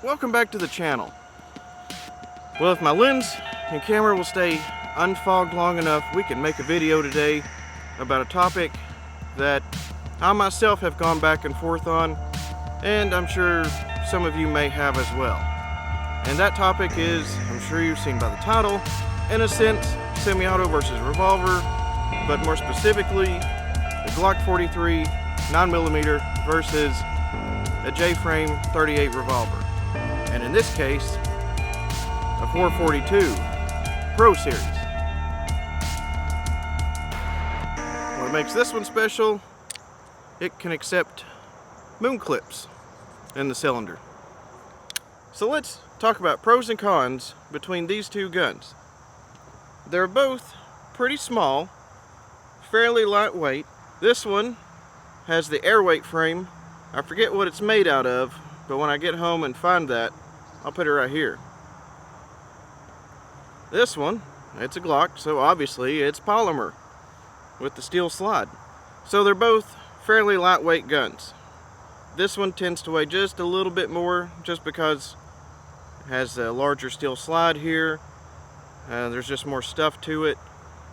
Welcome back to the channel. Well, if my lens and camera will stay unfogged long enough, we can make a video today about a topic that I myself have gone back and forth on, and I'm sure some of you may have as well. And that topic is, I'm sure you've seen by the title, in a sense, semi-auto versus revolver, but more specifically, the Glock 43 9mm versus a J-Frame 38 revolver. And in this case, a 442 Pro Series. What makes this one special, it can accept moon clips in the cylinder. So let's talk about pros and cons between these two guns. They're both pretty small, fairly lightweight. This one has the airweight frame. I forget what it's made out of, but when I get home and find that, I'll put it right here. This one, it's a Glock, so obviously it's polymer with the steel slide. So they're both fairly lightweight guns. This one tends to weigh just a little bit more just because it has a larger steel slide here. There's just more stuff to it,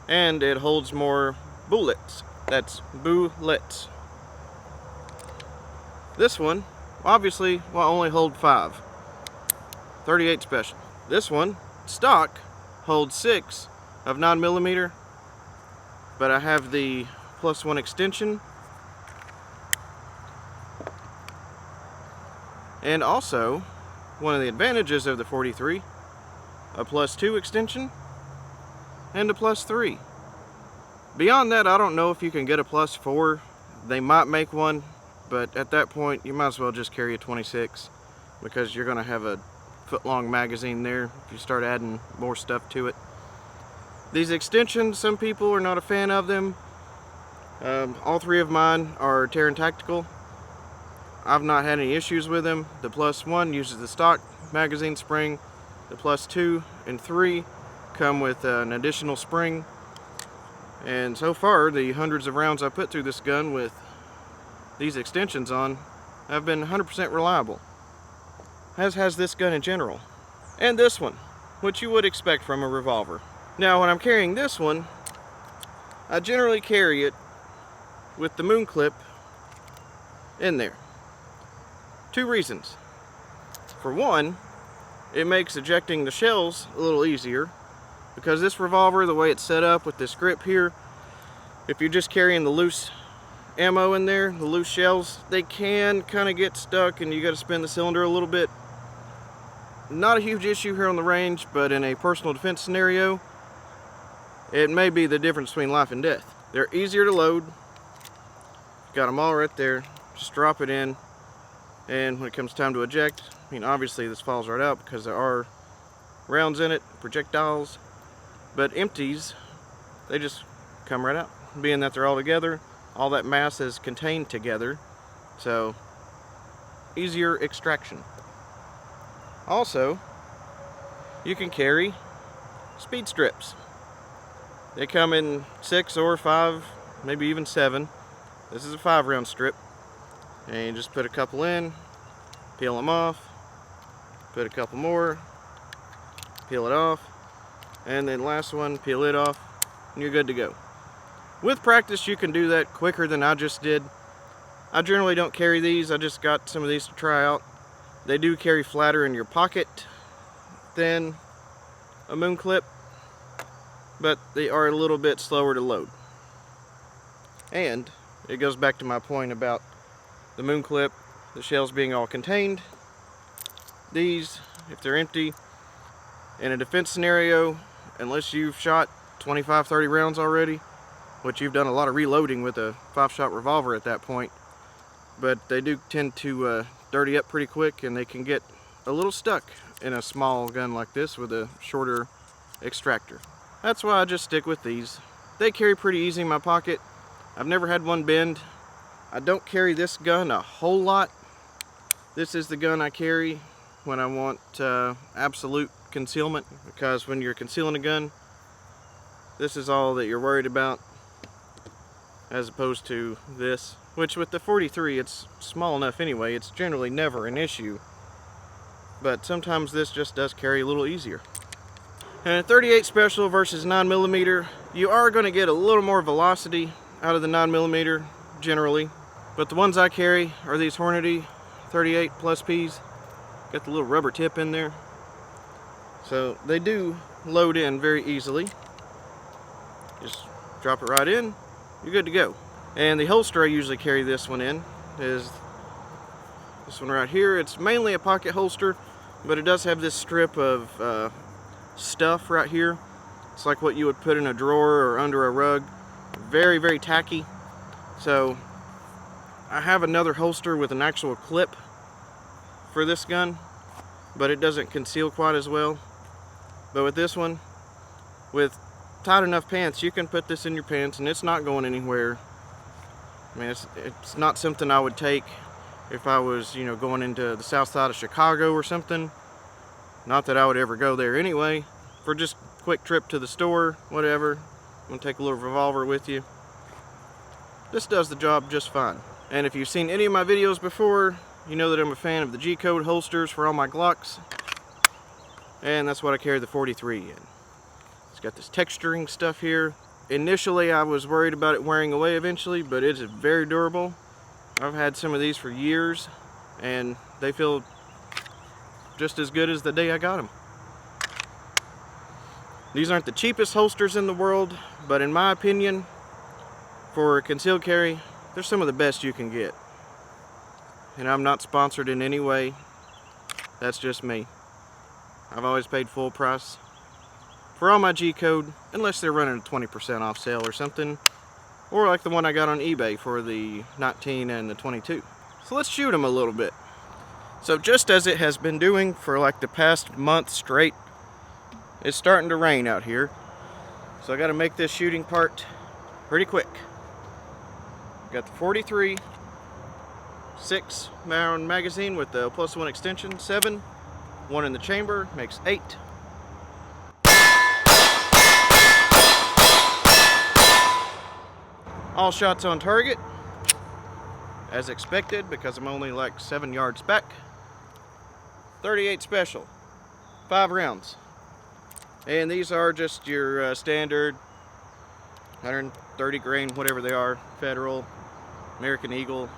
and it holds more bullets. That's bullets. This one obviously will only hold 5. 38 special. This one, stock, holds 6 of 9mm, but I have the +1 extension, and also one of the advantages of the 43, a +2 extension and a +3. Beyond that, I don't know if you can get a +4. They might make one, but at that point you might as well just carry a 26 because you're going to have a foot-long magazine there if you start adding more stuff to it. These extensions, some people are not a fan of them. All 3 of mine are Terran Tactical. I've not had any issues with them. The +1 uses the stock magazine spring. The +2 and 3 come with an additional spring. And so far, the hundreds of rounds I put through this gun with these extensions on have been 100% reliable, as has this gun in general. And this one, which you would expect from a revolver. Now, when I'm carrying this one, I generally carry it with the moon clip in there. 2 reasons. For one, it makes ejecting the shells a little easier, because this revolver, the way it's set up with this grip here, if you're just carrying the loose ammo in there, the loose shells, they can kind of get stuck and you got to spin the cylinder a little bit. Not a huge issue here on the range, but in a personal defense scenario, it may be the difference between life and death. They're easier to load. Got them all right there. Just drop it in, and when it comes time to eject, I mean, obviously this falls right out because there are rounds in it, projectiles, but empties, they just come right out. Being that they're all together, all that mass is contained together, so easier extraction. Also, you can carry speed strips. They come in 6 or 5, maybe even 7. This is a 5-round strip, and you just put a couple in, peel them off, put a couple more, peel it off, and then last one, peel it off, and you're good to go. With practice, you can do that quicker than I just did. I generally don't carry these. I just got some of these to try out. They do carry flatter in your pocket than a moon clip, but they are a little bit slower to load. And it goes back to my point about the moon clip, the shells being all contained. These, if they're empty, in a defense scenario, unless you've shot 25-30 rounds already, which you've done a lot of reloading with a 5-shot revolver at that point, but they do tend to dirty up pretty quick, and they can get a little stuck in a small gun like this with a shorter extractor. That's why I just stick with these. They carry pretty easy in my pocket. I've never had one bend. I don't carry this gun a whole lot. This is the gun I carry when I want absolute concealment, because when you're concealing a gun, this is all that you're worried about, as opposed to this, which with the 43, it's small enough anyway, it's generally never an issue but sometimes this just does carry a little easier. And a 38 Special versus 9mm, you are going to get a little more velocity out of the 9mm generally, but the ones I carry are these Hornady 38 plus Ps. Got the little rubber tip in there, so they do load in very easily. Just drop it right in, you're good to go. And the holster I usually carry this one in is this one right here. It's mainly a pocket holster, but it does have this strip of stuff right here. It's like what you would put in a drawer or under a rug. Very, very tacky. So I have another holster with an actual clip for this gun, but it doesn't conceal quite as well. But with this one, with tight enough pants, you can put this in your pants and it's not going anywhere. I mean, it's not something I would take if I was, going into the south side of Chicago or something. Not that I would ever go there anyway. For just a quick trip to the store, whatever. You want to take a little revolver with you. This does the job just fine. And if you've seen any of my videos before, you know that I'm a fan of the G-code holsters for all my Glocks. And that's what I carry the 43 in. It's got this texturing stuff here. Initially, I was worried about it wearing away eventually, but it's very durable. I've had some of these for years, and they feel just as good as the day I got them. These aren't the cheapest holsters in the world, but in my opinion, for concealed carry, they're some of the best you can get. And I'm not sponsored in any way. That's just me. I've always paid full price for all my G-code, unless they're running a 20% off sale or something, or like the one I got on eBay for the 19 and the 22. So let's shoot them a little bit. So just as it has been doing for like the past month straight, it's starting to rain out here. So I got to make this shooting part pretty quick. Got the 43 6-round magazine with the +1 extension, 7, 1 in the chamber, makes 8. All shots on target, as expected, because I'm only like 7 yards back. 38 Special, 5 rounds. And these are just your standard 130 grain, whatever they are, Federal, American Eagle.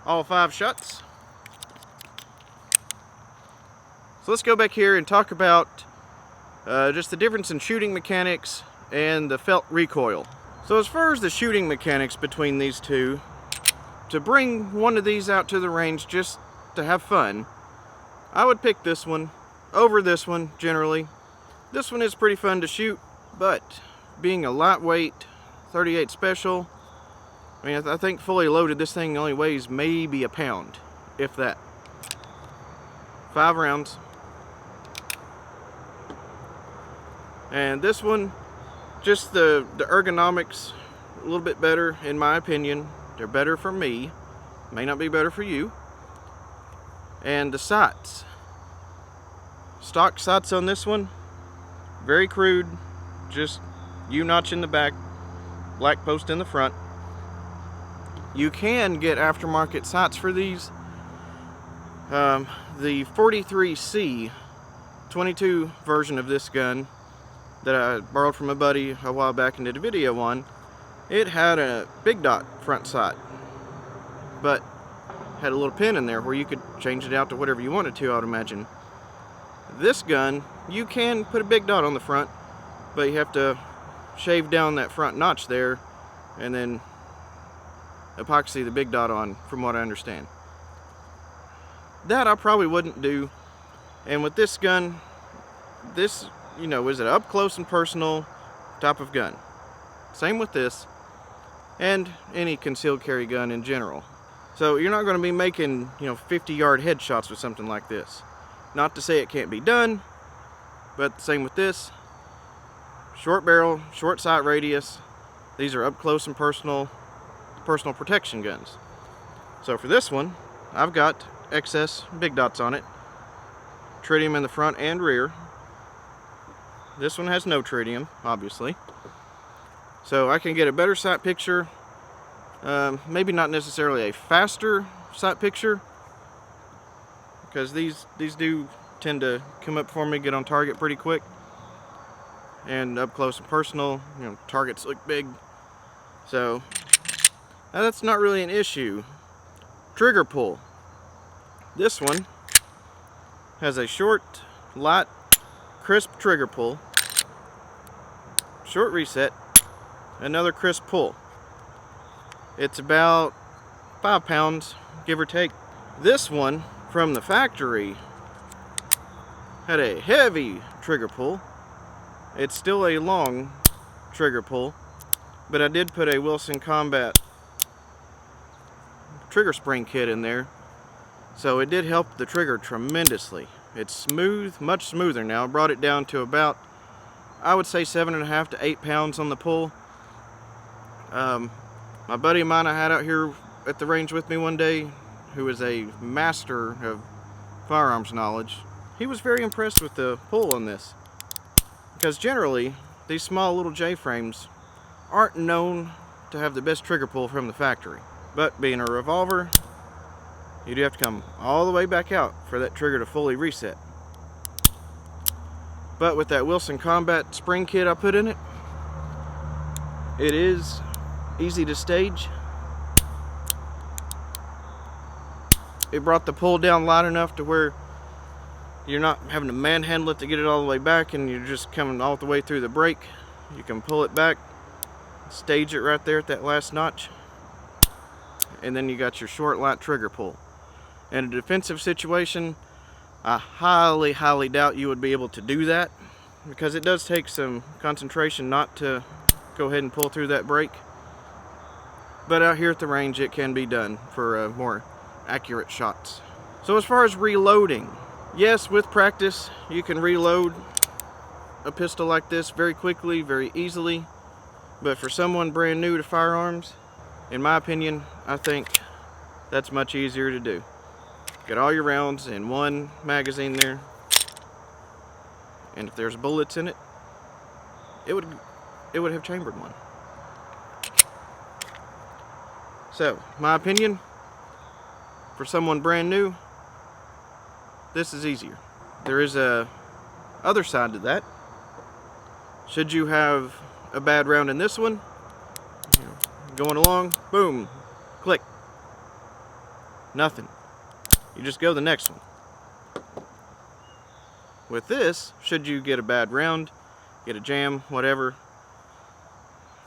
All 5 shots. So let's go back here and talk about just the difference in shooting mechanics and the felt recoil. So as far as the shooting mechanics between these two, to bring one of these out to the range just to have fun, I would pick this one over this one generally. This one is pretty fun to shoot, but being a lightweight 38 Special, I mean, I think fully loaded this thing only weighs maybe a pound, if that. 5 rounds. And this one, just the ergonomics a little bit better in my opinion. They're better for me, may not be better for you. And the sights, stock sights on this one, very crude, just U-notch in the back, black post in the front. You can get aftermarket sights for these. The 43C 22 version of this gun that I borrowed from a buddy a while back and did a video on, it had a big dot front sight, but had a little pin in there where you could change it out to whatever you wanted to, I would imagine. This gun, you can put a big dot on the front, but you have to shave down that front notch there and then epoxy the big dot on, from what I understand. That I probably wouldn't do. And with this gun, this, is an up close and personal type of gun. Same with this, and any concealed carry gun in general. So you're not going to be making, 50-yard headshots with something like this. Not to say it can't be done, but same with this. Short barrel, short sight radius. These are up close and personal protection guns. So for this one, I've got excess big dots on it. Tritium in the front and rear. This one has no tritium, obviously. So I can get a better sight picture, maybe not necessarily a faster sight picture, because these do tend to come up for me, get on target pretty quick. And up close and personal, you know, targets look big. So that's not really an issue. Trigger pull. This one has a short, light, crisp trigger pull, short reset, another crisp pull. It's about 5 pounds, give or take. This one from the factory had a heavy trigger pull. It's still a long trigger pull, but I did put a Wilson Combat trigger spring kit in there, so it did help the trigger tremendously. It's smooth, much smoother now. I brought it down to about, I would say, 7.5 to 8 pounds on the pull. My buddy of mine I had out here at the range with me one day, who is a master of firearms knowledge, he was very impressed with the pull on this. Because generally, these small little J-frames aren't known to have the best trigger pull from the factory. But being a revolver, you do have to come all the way back out for that trigger to fully reset. But with that Wilson Combat spring kit I put in it, it is easy to stage. It brought the pull down light enough to where you're not having to manhandle it to get it all the way back, and you're just coming all the way through the break. You can pull it back, stage it right there at that last notch, and then you got your short, light trigger pull. In a defensive situation, I highly, highly doubt you would be able to do that, because it does take some concentration not to go ahead and pull through that break. But out here at the range, it can be done for more accurate shots. So as far as reloading, yes, with practice, you can reload a pistol like this very quickly, very easily. But for someone brand new to firearms, in my opinion, I think that's much easier to do. Get all your rounds in one magazine there, and if there's bullets in it, it would have chambered one. So, my opinion, for someone brand new, this is easier. There is a other side to that. Should you have a bad round in this one, going along, boom, click, nothing. You just go to the next one. With this, should you get a bad round, get a jam, whatever,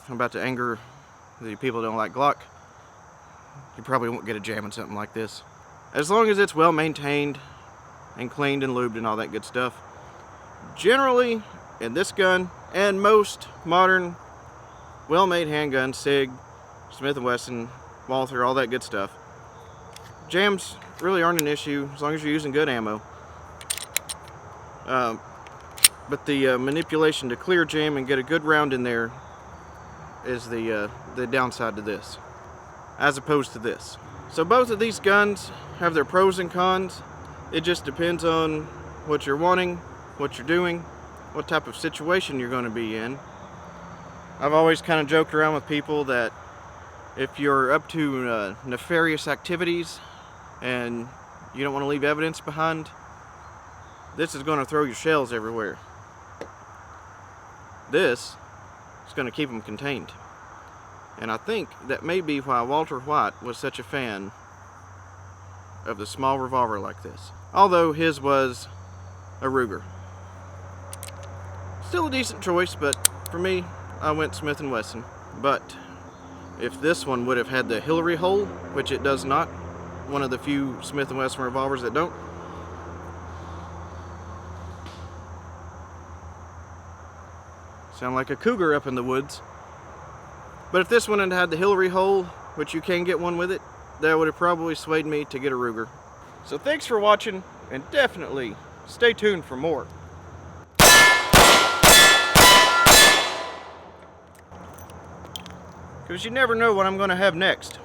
I'm about to anger the people who don't like Glock, you probably won't get a jam in something like this. As long as it's well maintained and cleaned and lubed and all that good stuff. Generally, in this gun and most modern well-made handguns, SIG, Smith & Wesson, Walther, all that good stuff, jams really aren't an issue as long as you're using good ammo. But the manipulation to clear jam and get a good round in there is the downside to this, as opposed to this. So both of these guns have their pros and cons. It just depends on what you're wanting, what you're doing, what type of situation you're going to be in. I've always kind of joked around with people that if you're up to nefarious activities and you don't want to leave evidence behind, this is going to throw your shells everywhere. This is going to keep them contained. And I think that may be why Walter White was such a fan of the small revolver like this. Although his was a Ruger. Still a decent choice, but for me, I went Smith & Wesson. But if this one would have had the Hillary hole, which it does not, one of the few Smith & Wesson revolvers that don't, sound like a cougar up in the woods. But if this one had had the Hillary hole, which you can get one with it, that would have probably swayed me to get a Ruger. So thanks for watching, and definitely stay tuned for more. Because you never know what I'm going to have next.